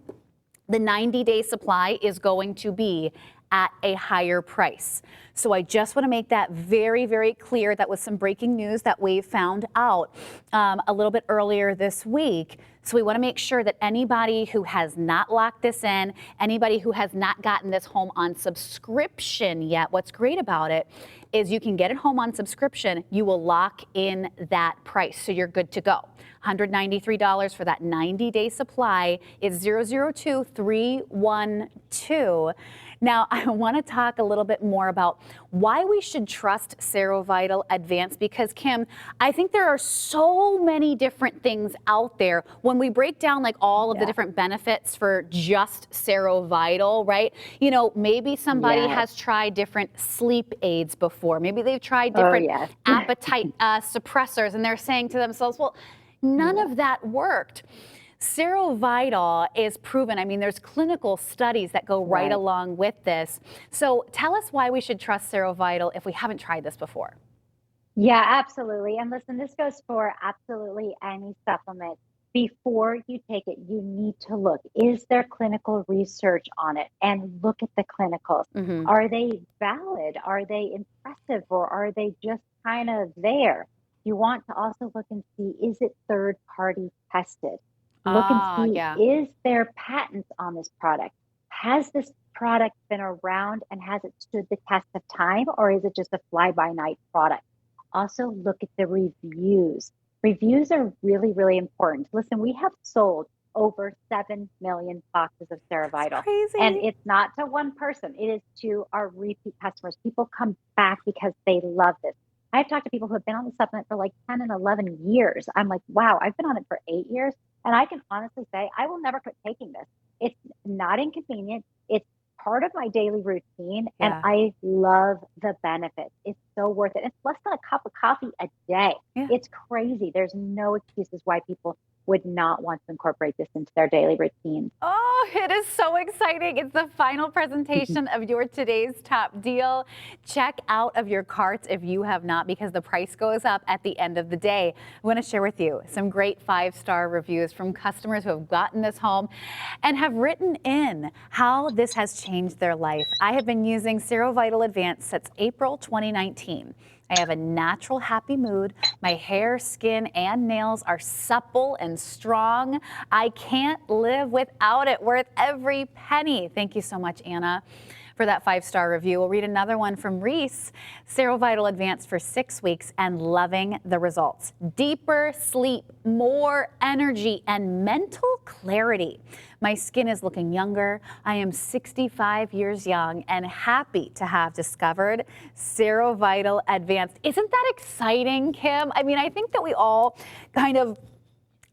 the 90-day supply is going to be at a higher price. So I just want to make that very, very clear. That was some breaking news that we found out a little bit earlier this week. So we want to make sure that anybody who has not locked this in, anybody who has not gotten this home on subscription yet, what's great about it is you can get it home on subscription. You will lock in that price, so you're good to go. $193 for that 90-day supply is 002312. Now, I want to talk a little bit more about why we should trust SeroVital Advanced, because Kim, I think there are so many different things out there. When we break down like all of the different benefits for just SeroVital, right? You know, maybe somebody has tried different sleep aids before. Maybe they've tried different appetite suppressors, and they're saying to themselves, well, none of that worked. SeroVital is proven. I mean, there's clinical studies that go right along with this. So tell us why we should trust SeroVital if we haven't tried this before. Yeah, absolutely. And listen, this goes for absolutely any supplement. Before you take it, you need to look, is there clinical research on it? And look at the clinicals. Are they valid? Are they impressive? Or are they just kind of there? You want to also look and see, is it third party tested? Look and see, is there patents on this product? Has this product been around and has it stood the test of time, or is it just a fly-by-night product? Also, look at the reviews. Reviews are really, really important. Listen, we have sold over 7 million boxes of SeroVital. And it's not to one person. It is to our repeat customers. People come back because they love this. I've talked to people who have been on the supplement for like 10 and 11 years. I'm like, wow, I've been on it for 8 years. And I can honestly say, I will never quit taking this. It's not inconvenient. It's part of my daily routine. And I love the benefits. It's so worth it. It's less than a cup of coffee a day. It's crazy. There's no excuses why people would not want to incorporate this into their daily routine. Oh, it is so exciting. It's the final presentation of your today's top deal. Check out of your carts if you have not, because the price goes up at the end of the day. I want to share with you some great 5-star reviews from customers who have gotten this home and have written in how this has changed their life. I have been using SeroVital Advanced since April 2019. I have a natural happy mood. My hair, skin, and nails are supple and strong. I can't live without it. Worth every penny. Thank you so much, Anna, for that 5-star review. We'll read another one from Reese. SeroVital Advanced for 6 weeks and loving the results. Deeper sleep, more energy, and mental clarity. My skin is looking younger. I am 65 years young and happy to have discovered SeroVital Advanced. Isn't that exciting, Kim? I mean, I think that we all kind of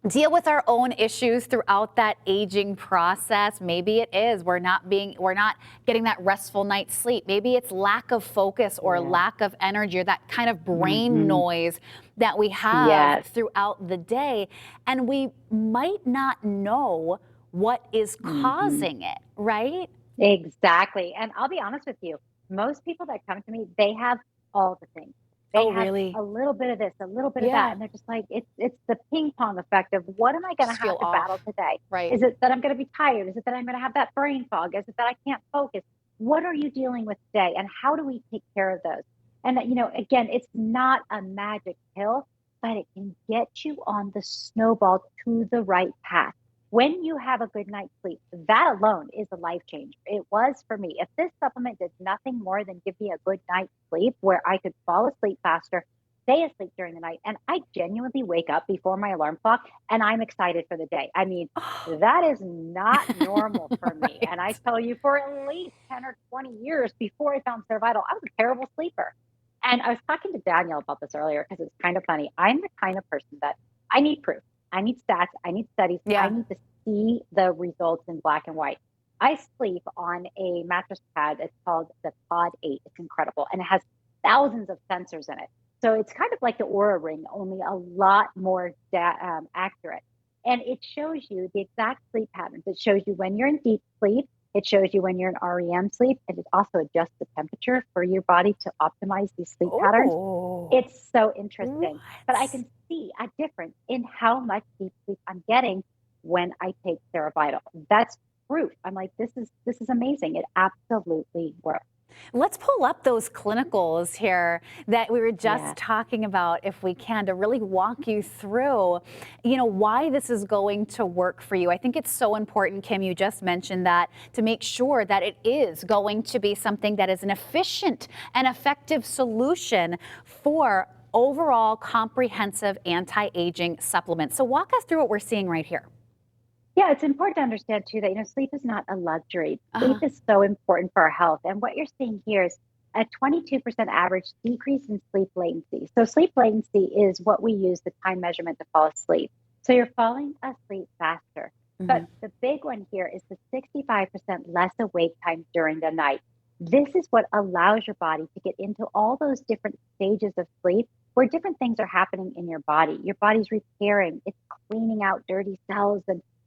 deal with our own issues throughout that aging process. Maybe it is we're not getting that restful night's sleep. Maybe it's lack of focus or lack of energy, or that kind of brain noise that we have throughout the day. And we might not know what is causing it, right? Exactly. And I'll be honest with you, most people that come to me, they have all the things. They have a little bit of this, a little bit of that. And they're just like, it's the ping pong effect of, what am I going to have to battle today? Is it that I'm going to be tired? Is it that I'm going to have that brain fog? Is it that I can't focus? What are you dealing with today? And how do we take care of those? And that, you know, again, it's not a magic pill, but it can get you on the snowball to the right path. When you have a good night's sleep, that alone is a life change. It was for me. If this supplement did nothing more than give me a good night's sleep where I could fall asleep faster, stay asleep during the night, and I genuinely wake up before my alarm clock and I'm excited for the day. I mean, that is not normal for me. And I tell you, for at least 10 or 20 years before I found SeroVital, I was a terrible sleeper. And I was talking to Daniel about this earlier because it's kind of funny. I'm the kind of person that I need proof. I need stats. I need studies. I need to see the results in black and white. I sleep on a mattress pad. It's called the Pod 8. It's incredible. And it has thousands of sensors in it. So it's kind of like the Oura Ring, only a lot more accurate. And it shows you the exact sleep patterns. It shows you when you're in deep sleep. It shows you when you're in REM sleep. And it also adjusts the temperature for your body to optimize these sleep patterns. It's so interesting. But I can see a difference in how much deep sleep I'm getting when I take SeroVital. That's proof. I'm like, this is amazing. It absolutely works. Let's pull up those clinicals here that we were just talking about, if we can, to really walk you through, you know, why this is going to work for you. I think it's so important, Kim, you just mentioned that, to make sure that it is going to be something that is an efficient and effective solution for overall comprehensive anti-aging supplements. So walk us through what we're seeing right here. Yeah, it's important to understand too that, sleep is not a luxury. Sleep Uh-huh. is so important for our health. And what you're seeing here is a 22% average decrease in sleep latency. So sleep latency is what we use the time measurement to fall asleep. So you're falling asleep faster. Hmm. But the big one here is the 65% less awake time during the night. This is what allows your body to get into all those different stages of sleep where different things are happening in your body. Your body's repairing, it's cleaning out dirty cells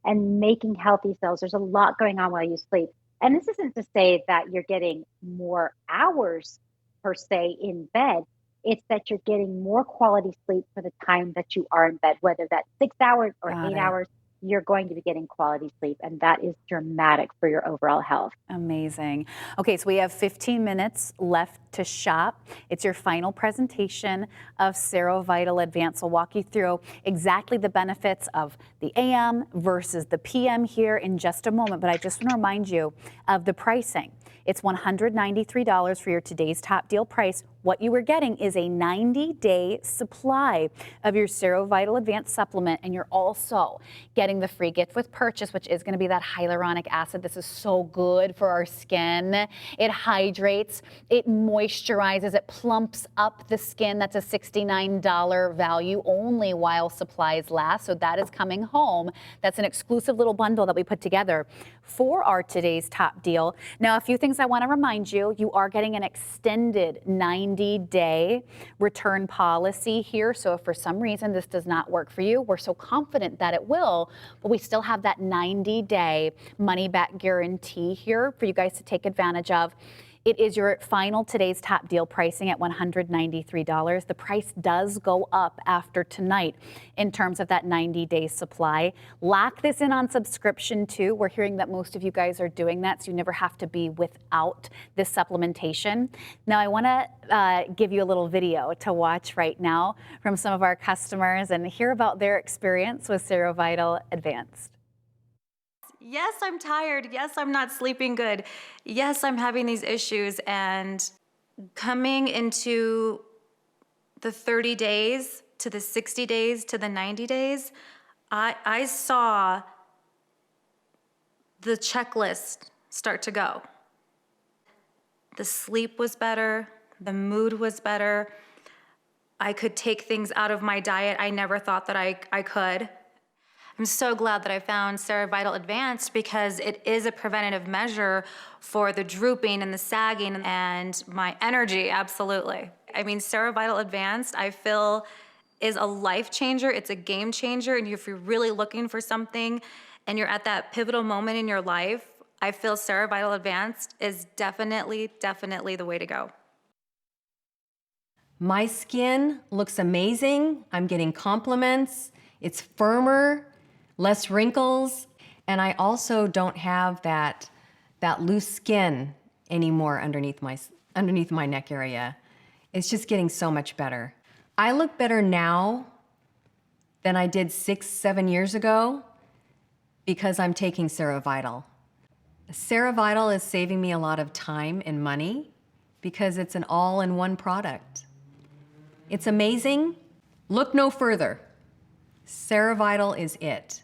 and making healthy cells. There's a lot going on while you sleep. And this isn't to say that you're getting more hours per se in bed. It's that you're getting more quality sleep for the time that you are in bed, whether that's 6 hours or Got eight it. hours, you're going to be getting quality sleep. And that is dramatic for your overall health. Amazing. Okay, so we have 15 minutes left to shop. It's your final presentation of SeroVital Advanced. We'll walk you through exactly the benefits of the AM versus the PM here in just a moment, but I just want to remind you of the pricing. It's $193 for your today's top deal price. What you are getting is a 90-day supply of your SeroVital Advanced supplement, and you're also getting the free gift with purchase, which is going to be that hyaluronic acid. This is so good for our skin. It hydrates, it moisturizes, it plumps up the skin. That's a $69 value only while supplies last. So that is coming home. That's an exclusive little bundle that we put together for our today's top deal. Now, a few things I want to remind you. You are getting an extended 90-day return policy here. So if for some reason this does not work for you, we're so confident that it will, but we still have that 90-day money-back guarantee here for you guys to take advantage of. It is your final today's top deal pricing at $193. The price does go up after tonight in terms of that 90-day supply. Lock this in on subscription too. We're hearing that most of you guys are doing that, so you never have to be without this supplementation. Now I want to give you a little video to watch right now from some of our customers and hear about their experience with SeroVital Advanced. Yes, I'm tired. Yes, I'm not sleeping good. Yes, I'm having these issues. And coming into the 30 days to the 60 days to the 90 days, I saw the checklist start to go. The sleep was better. The mood was better. I could take things out of my diet I never thought that I could. I'm so glad that I found SeroVital Advanced because it is a preventative measure for the drooping and the sagging and my energy, absolutely. I mean, SeroVital Advanced, I feel, is a life changer. It's a game changer. And if you're really looking for something and you're at that pivotal moment in your life, I feel SeroVital Advanced is definitely the way to go. My skin looks amazing. I'm getting compliments. It's firmer, less wrinkles, and I also don't have that loose skin anymore underneath my neck area. It's just getting so much better. I look better now than I did 6-7 years ago because I'm taking SeroVital. SeroVital is saving me a lot of time and money because it's an all-in-one product. It's amazing. Look no further. SeroVital is it.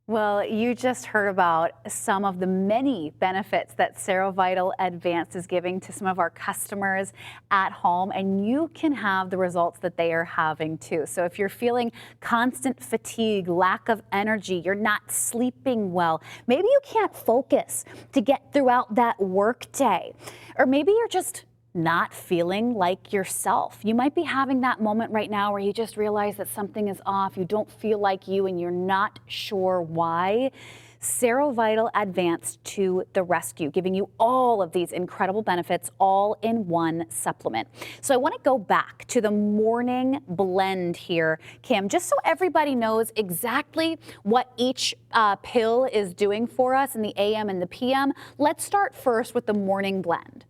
Well, you just heard about some of the many benefits that SeroVital Advanced is giving to some of our customers at home, and you can have the results that they are having too. So if you're feeling constant fatigue, lack of energy, you're not sleeping well, maybe you can't focus to get throughout that work day, or maybe you're just not feeling like yourself. You might be having that moment right now where you just realize that something is off, you don't feel like you, and you're not sure why. SeroVital Advanced to the rescue, giving you all of these incredible benefits all in one supplement. So I want to go back to the morning blend here, Kim, just so everybody knows exactly what each pill is doing for us in the AM and the PM. Let's start first with the morning blend.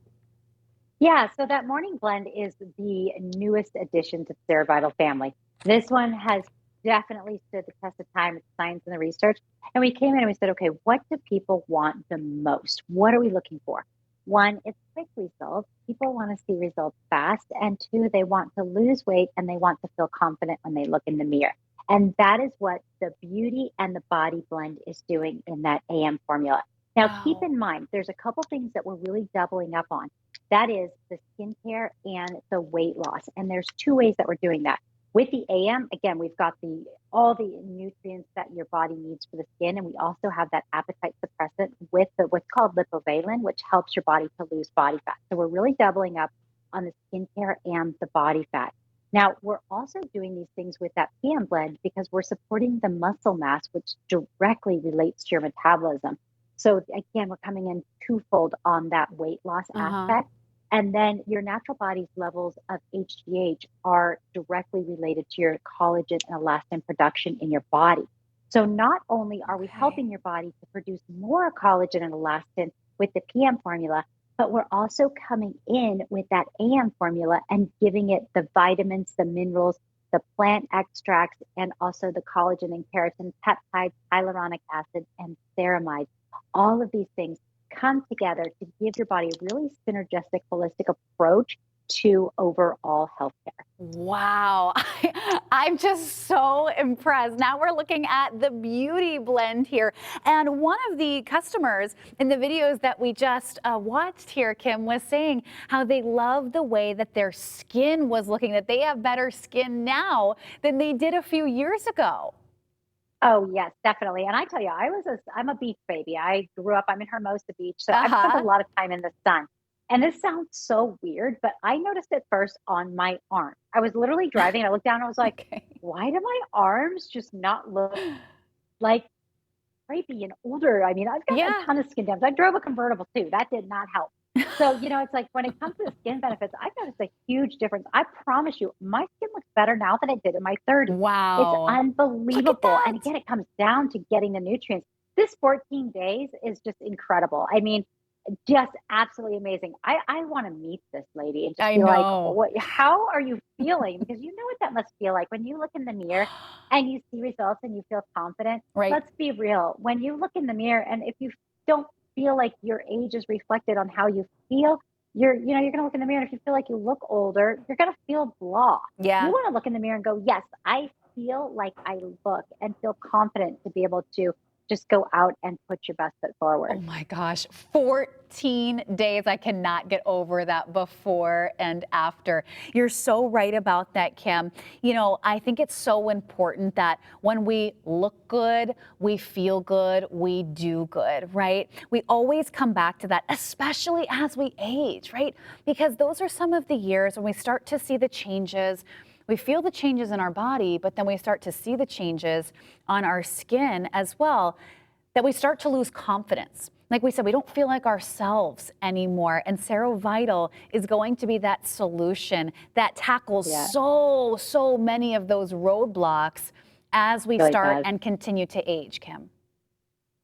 Yeah, so that morning blend is the newest addition to the SeroVital family. This one has definitely stood the test of time with the science and the research. And we came in and we said, okay, what do people want the most? What are we looking for? One, it's quick results. People want to see results fast. And two, they want to lose weight and they want to feel confident when they look in the mirror. And that is what the Beauty and the Body blend is doing in that AM formula. Now, keep in mind, there's a couple things that we're really doubling up on. That is the skincare and the weight loss. And there's two ways that we're doing that. With the AM, again, we've got all the nutrients that your body needs for the skin, and we also have that appetite suppressant with what's called lipovalin, which helps your body to lose body fat. So we're really doubling up on the skincare and the body fat. Now, we're also doing these things with that PM blend because we're supporting the muscle mass, which directly relates to your metabolism. So again, we're coming in twofold on that weight loss aspect. And then your natural body's levels of HGH are directly related to your collagen and elastin production in your body. So not only are we helping your body to produce more collagen and elastin with the PM formula, but we're also coming in with that AM formula and giving it the vitamins, the minerals, the plant extracts, and also the collagen and keratin, peptides, hyaluronic acid, and ceramide. All of these things come together to give your body a really synergistic, holistic approach to overall healthcare. Wow. I'm just so impressed. Now we're looking at the beauty blend here. And one of the customers in the videos that we just watched here, Kim, was saying how they love the way that their skin was looking, that they have better skin now than they did a few years ago. Oh, yes, definitely. And I tell you, I'm a beach baby. I'm in Hermosa Beach, so I've spent a lot of time in the sun. And this sounds so weird, but I noticed it first on my arm. I was literally driving and I looked down and I was like, why do my arms just not look like crepey and older? I mean, I've got a ton of skin damage. I drove a convertible too. That did not help. So, it's like when it comes to the skin benefits, I've noticed a huge difference. I promise you, my skin looks better now than it did in my 30s. Wow. It's unbelievable. And again, it comes down to getting the nutrients. This 14 days is just incredible. I mean, just absolutely amazing. I want to meet this lady and just be like, how are you feeling? Because you know what that must feel like when you look in the mirror and you see results and you feel confident. Right. Let's be real. When you look in the mirror and if you don't feel like your age is reflected on how you feel, you're going to look in the mirror and if you feel like you look older, you're going to feel blah. Yeah. You want to look in the mirror and go, yes, I feel like I look, and feel confident to be able to just go out and put your best foot forward. Oh my gosh, 14 days. I cannot get over that before and after. You're so right about that, Kim. I think it's so important that when we look good, we feel good, we do good, right? We always come back to that, especially as we age, right? Because those are some of the years when we start to see the changes. We feel the changes in our body, but then we start to see the changes on our skin as well, that we start to lose confidence. Like we said, we don't feel like ourselves anymore. And SeroVital is going to be that solution that tackles so many of those roadblocks as we start and continue to age, Kim.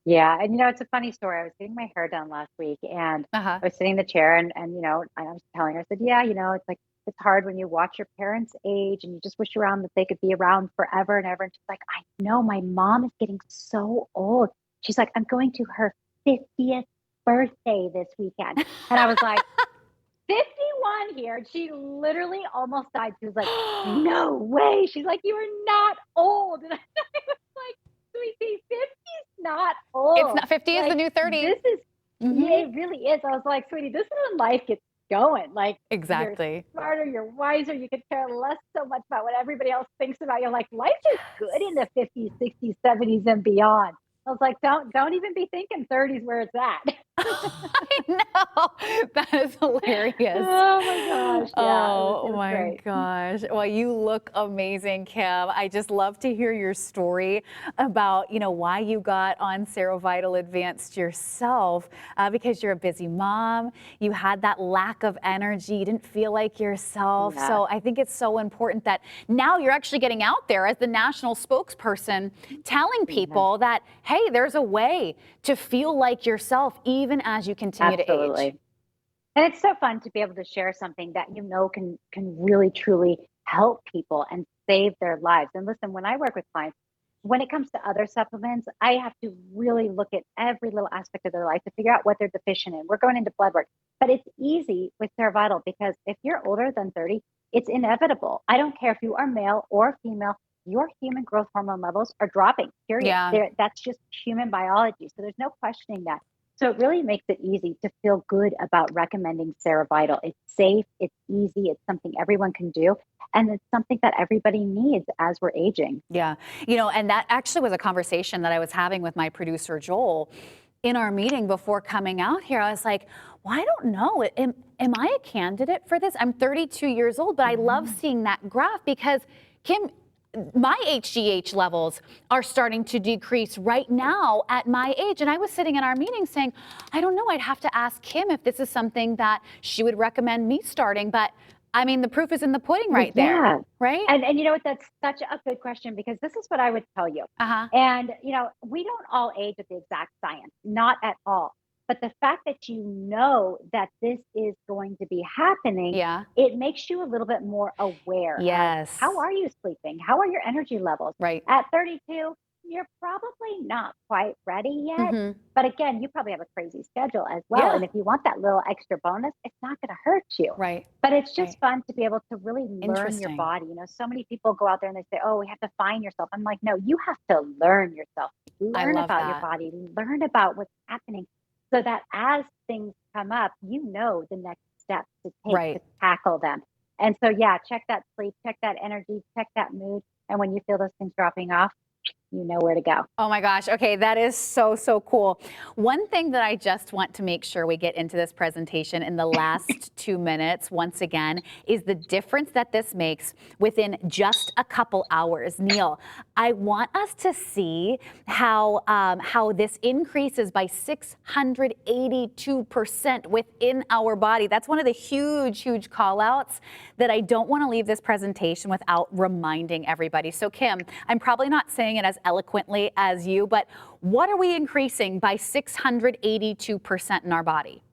Yeah. And it's a funny story. I was getting my hair done last week and I was sitting in the chair and I was telling her, I said, it's like, it's hard when you watch your parents age and you just wish around that they could be around forever and ever. And she's like, I know my mom is getting so old. She's like, I'm going to her 50th birthday this weekend. And I was like, 51 here. She literally almost died. She was like, no way. She's like, you are not old. And I was like, sweetie, 50 is not old. It's not 50 is the new 30. This is, it really is. I was like, sweetie, this is when life gets going. Like, exactly. You're smarter, you're wiser, you could care less so much about what everybody else thinks about you. Like, life is good in the 50s, 60s, 70s, and beyond. I was like, don't even be thinking 30s where it's at. I know. That is hilarious. Oh my gosh. Yeah, oh it was my great. gosh. Well, you look amazing, Kim. I just love to hear your story about, why you got on SeroVital Advanced yourself, because you're a busy mom. You had that lack of energy. You didn't feel like yourself. Yeah. So I think it's so important that now you're actually getting out there as the national spokesperson, telling people that, hey, there's a way to feel like yourself even as you continue to age. And it's so fun to be able to share something that can really truly help people and save their lives. And listen, when I work with clients, when it comes to other supplements, I have to really look at every little aspect of their life to figure out what they're deficient in. We're going into blood work, but it's easy with SeroVital because if you're older than 30, it's inevitable. I don't care if you are male or female. your human growth hormone levels are dropping, period. Yeah. That's just human biology. So there's no questioning that. So it really makes it easy to feel good about recommending SeroVital. It's safe, it's easy, it's something everyone can do, and it's something that everybody needs as we're aging. Yeah. And that actually was a conversation that I was having with my producer, Joel, in our meeting before coming out here. I was like, well, I don't know. Am I a candidate for this? I'm 32 years old, but I love seeing that graph because, Kim, my HGH levels are starting to decrease right now at my age. And I was sitting in our meeting saying, I don't know, I'd have to ask Kim if this is something that she would recommend me starting. But I mean, the proof is in the pudding right there, right? And you know what, that's such a good question, because this is what I would tell you. And, we don't all age at the exact science, not at all. But the fact that you know that this is going to be happening, it makes you a little bit more aware. Yes. Of how are you sleeping? How are your energy levels? Right. At 32, you're probably not quite ready yet. But again, you probably have a crazy schedule as well. Yeah. And if you want that little extra bonus, it's not going to hurt you. Right. But it's just fun to be able to really learn your body. So many people go out there and they say, oh, we have to find yourself. I'm like, no, you have to learn yourself. Learn about your body. Learn about what's happening, so that as things come up, you know the next steps to take to tackle them. And so, check that sleep, check that energy, check that mood. And when you feel those things dropping off, you know where to go. Oh my gosh. Okay, that is so, so cool. One thing that I just want to make sure we get into this presentation in the last 2 minutes, once again, is the difference that this makes within just a couple hours. Neil, I want us to see how this increases by 682% within our body. That's one of the huge call outs that I don't want to leave this presentation without reminding everybody. So Kim, I'm probably not saying it as eloquently as you, but what are we increasing by 682% in our body?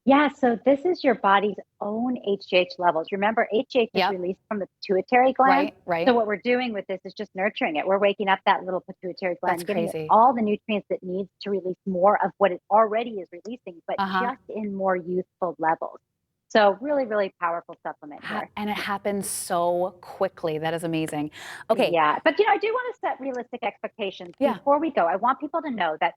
Yeah, so this is your body's own HGH levels. Remember, HGH is released from the pituitary gland. Right. So what we're doing with this is just nurturing it. We're waking up that little pituitary gland, giving it all the nutrients it needs to release more of what it already is releasing, but just in more youthful levels. So really powerful supplement here. And it happens so quickly. That is amazing. Okay. Yeah, but I do want to set realistic expectations. Before we go, I want people to know that,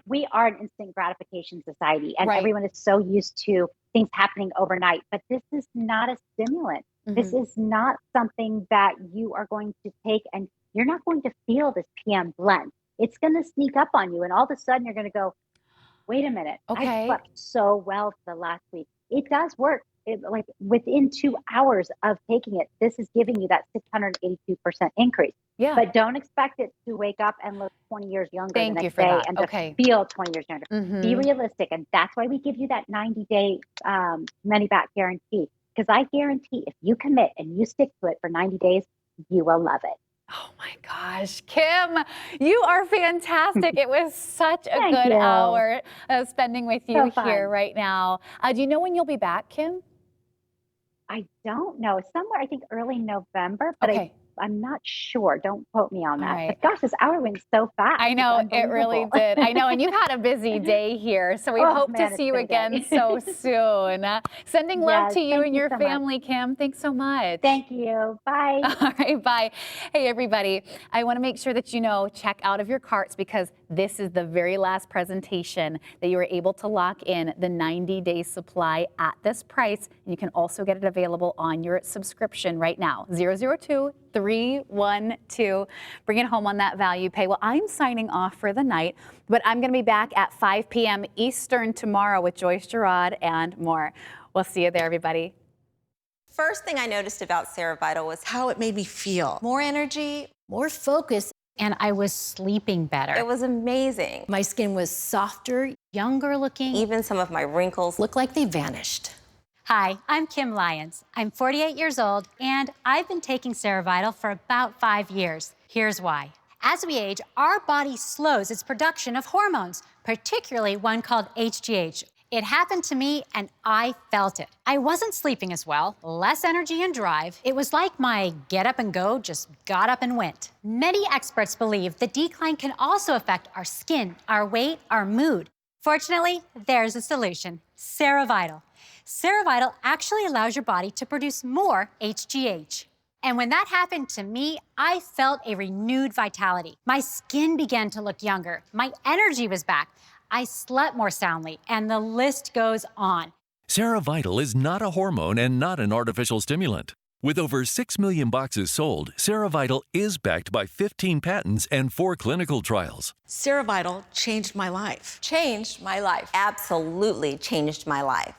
we are an instant gratification society, and everyone is so used to things happening overnight, but this is not a stimulant. This is not something that you are going to take, and you're not going to feel this PM blend. It's going to sneak up on you, and all of a sudden you're going to go, wait a minute, I slept so well for the last week. It does work. Like within 2 hours of taking it, this is giving you that 682% increase. Yeah. But don't expect it to wake up and look 20 years younger the next day and to feel 20 years younger. Be realistic. And that's why we give you that 90-day money back guarantee. Because I guarantee if you commit and you stick to it for 90 days, you will love it. Oh my gosh, Kim, you are fantastic. It was such a good hour of spending with you here right now. Do you know when you'll be back, Kim? I don't know. Somewhere, I think early November, but I'm not sure. Don't quote me on that. But gosh, this hour went so fast. I know, it really did. I know, and you've had a busy day here, so we hope to see you again so soon. Sending love to you and your family, Kim. Thanks so much. Thank you. Bye. All right, bye. Hey, everybody, I want to make sure that check out of your carts, because this is the very last presentation that you were able to lock in the 90-day supply at this price. And you can also get it available on your subscription right now. 002-312. Bring it home on that value pay. Well, I'm signing off for the night, but I'm going to be back at 5 p.m. Eastern tomorrow with Joyce Gerard and more. We'll see you there, everybody. First thing I noticed about SeroVital was how it made me feel. More energy, more focus. And I was sleeping better. It was amazing. My skin was softer, younger looking. Even some of my wrinkles looked like they vanished. Hi, I'm Kim Lyons. I'm 48 years old, and I've been taking SeroVital for about 5 years. Here's why. As we age, our body slows its production of hormones, particularly one called HGH. It happened to me, and I felt it. I wasn't sleeping as well, less energy and drive. It was like my get up and go just got up and went. Many experts believe the decline can also affect our skin, our weight, our mood. Fortunately, there's a solution: SeroVital. SeroVital actually allows your body to produce more HGH. And when that happened to me, I felt a renewed vitality. My skin began to look younger. My energy was back. I slept more soundly, and the list goes on. SeroVital is not a hormone and not an artificial stimulant. With over 6 million boxes sold, SeroVital is backed by 15 patents and 4 clinical trials. SeroVital changed my life. Changed my life. Absolutely changed my life.